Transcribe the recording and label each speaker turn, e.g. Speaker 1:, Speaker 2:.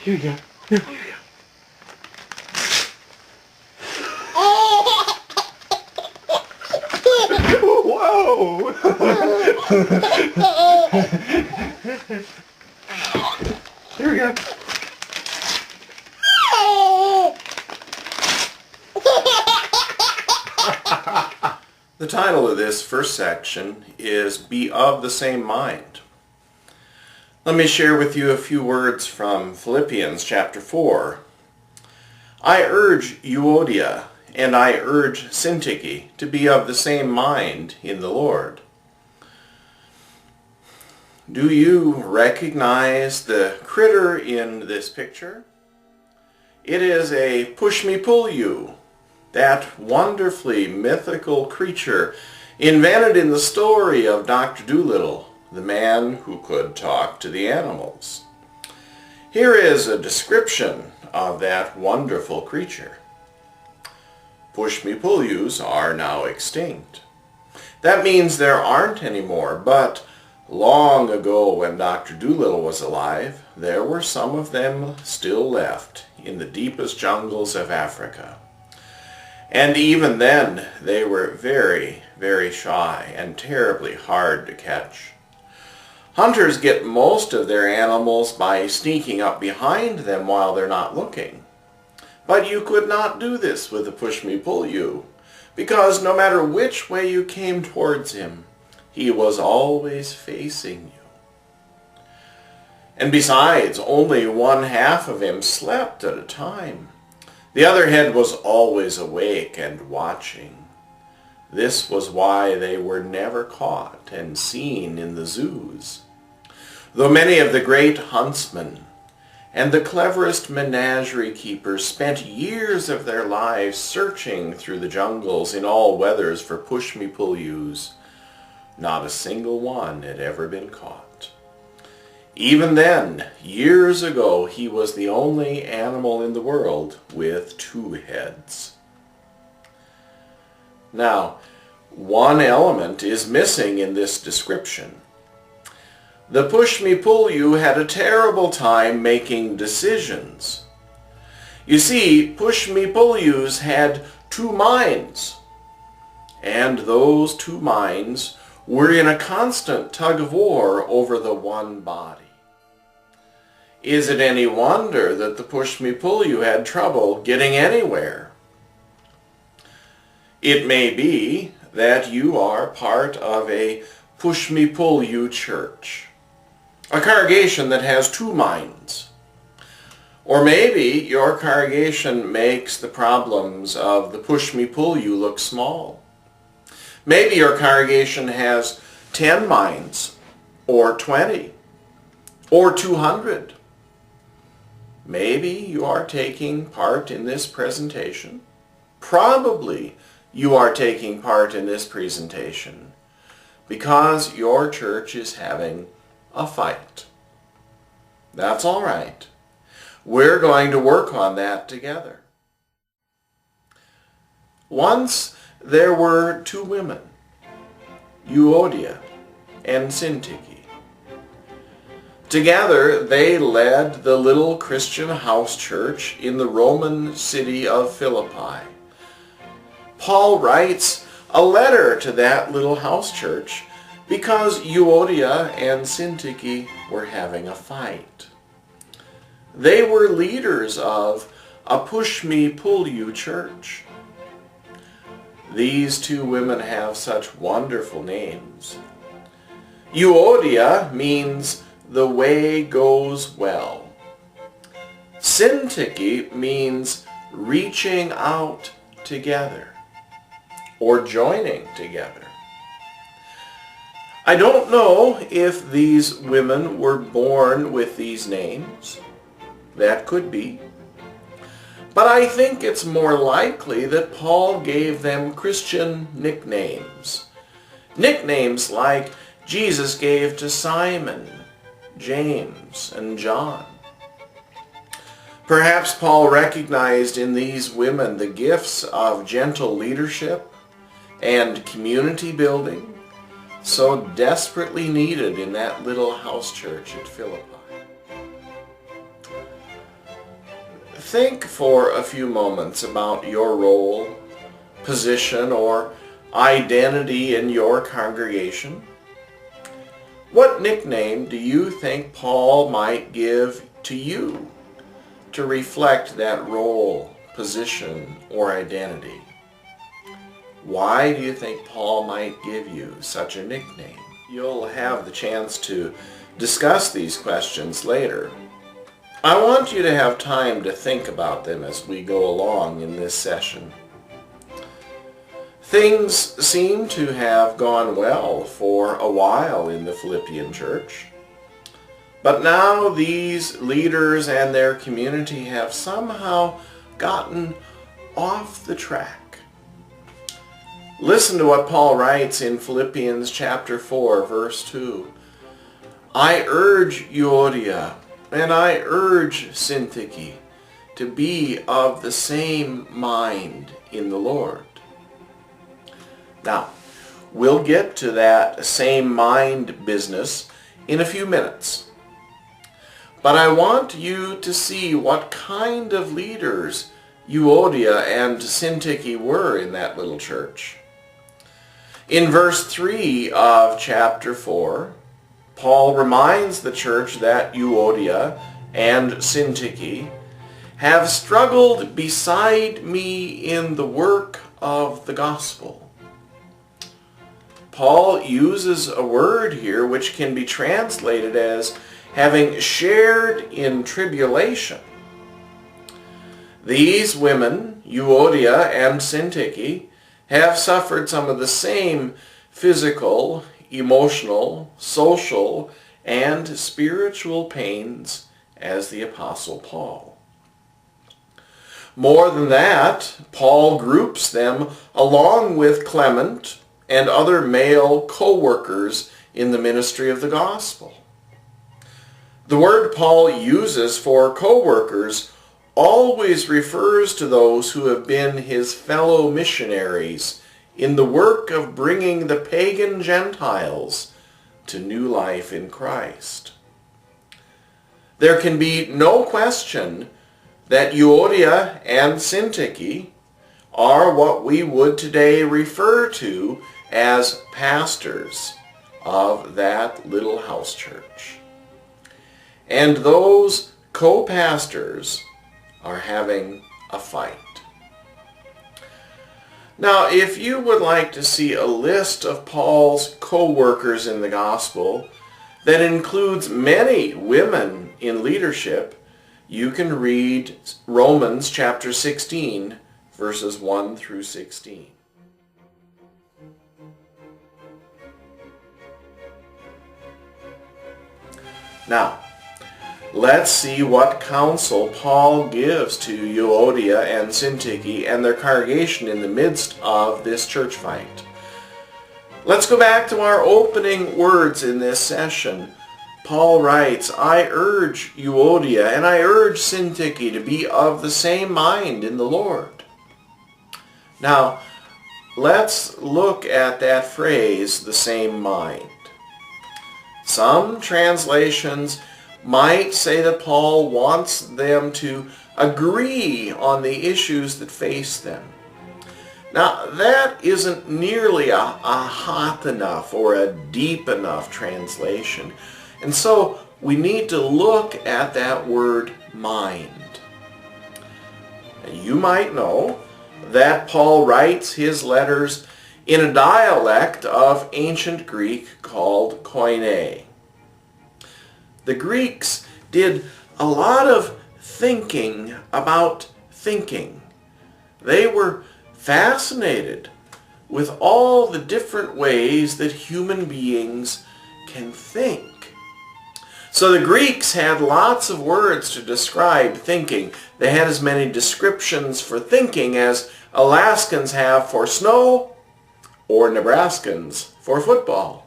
Speaker 1: Here you go. Here you go. Whoa! Here we go.
Speaker 2: The title of this first section is Be of the Same Mind. Let me share with you a few words from Philippians chapter 4. I urge Euodia and I urge Syntyche to be of the same mind in the Lord. Do you recognize the critter in this picture? It is a push-me-pull-you, that wonderfully mythical creature invented in the story of Dr. Dolittle, the man who could talk to the animals. Here is a description of that wonderful creature. Push-me-pull-yous are now extinct. That means there aren't any more, but long ago when Dr. Dolittle was alive, there were some of them still left in the deepest jungles of Africa. And even then, they were very, very shy and terribly hard to catch. Hunters get most of their animals by sneaking up behind them while they're not looking. But you could not do this with a push-me-pull-you, because no matter which way you came towards him, he was always facing you. And besides, only one half of him slept at a time. The other head was always awake and watching. This was why they were never caught and seen in the zoos. Though many of the great huntsmen and the cleverest menagerie keepers spent years of their lives searching through the jungles in all weathers for push-me-pull-yous, not a single one had ever been caught. Even then, years ago, he was the only animal in the world with two heads. Now, one element is missing in this description. The push-me-pull-you had a terrible time making decisions. You see, push-me-pull-yous had two minds, and those two minds were in a constant tug-of-war over the one body. Is it any wonder that the push-me-pull-you had trouble getting anywhere? It may be that you are part of a push-me-pull-you church, a congregation that has two minds. Or maybe your congregation makes the problems of the push-me-pull-you look small. Maybe your congregation has 10 minds, or 20, or 200. Maybe you are taking part in this presentation. Probably you are taking part in this presentation because your church is having a fight. That's all right. We're going to work on that together. Once there were two women, Euodia and Syntyche. Together they led the little Christian house church in the Roman city of Philippi. Paul writes a letter to that little house church because Euodia and Syntyche were having a fight. They were leaders of a push-me-pull-you church. These two women have such wonderful names. Euodia means the way goes well. Syntyche means reaching out together or joining together. I don't know if these women were born with these names. That could be. But I think it's more likely that Paul gave them Christian nicknames. Nicknames like Jesus gave to Simon, James, and John. Perhaps Paul recognized in these women the gifts of gentle leadership and community building so desperately needed in that little house church at Philippi. think for a few moments about your role, position, or identity in your congregation. What nickname do you think Paul might give to you to reflect that role, position, or identity? Why do you think Paul might give you such a nickname? You'll have the chance to discuss these questions later. I want you to have time to think about them as we go along in this session. Things seem to have gone well for a while in the Philippian church, but now these leaders and their community have somehow gotten off the track. Listen to what Paul writes in Philippians chapter 4, verse 2. I urge Euodia and I urge Syntyche to be of the same mind in the Lord. Now, we'll get to that same mind business in a few minutes. But I want you to see what kind of leaders Euodia and Syntyche were in that little church. In verse 3 of chapter 4, Paul reminds the church that Euodia and Syntyche have struggled beside me in the work of the gospel. Paul uses a word here which can be translated as having shared in tribulation. These women, Euodia and Syntyche, have suffered some of the same physical, emotional, social, and spiritual pains as the Apostle Paul. More than that, Paul groups them along with Clement and other male co-workers in the ministry of the gospel. The word Paul uses for co-workers always refers to those who have been his fellow missionaries in the work of bringing the pagan Gentiles to new life in Christ. There can be no question that Euodia and Syntyche are what we would today refer to as pastors of that little house church. And those co-pastors are having a fight. Now, if you would like to see a list of Paul's co-workers in the gospel that includes many women in leadership, you can read Romans chapter 16, verses 1 through 16. Now, let's see what counsel Paul gives to Euodia and Syntyche and their congregation in the midst of this church fight. Let's go back to our opening words in this session. Paul writes, I urge Euodia and I urge Syntyche to be of the same mind in the Lord. Now, let's look at that phrase, the same mind. Some translations might say that Paul wants them to agree on the issues that face them. Now, that isn't nearly a hot enough or a deep enough translation. And so we need to look at that word mind. You might know that Paul writes his letters in a dialect of ancient Greek called Koine. The Greeks did a lot of thinking about thinking. They were fascinated with all the different ways that human beings can think. So the Greeks had lots of words to describe thinking. They had as many descriptions for thinking as Alaskans have for snow or Nebraskans for football.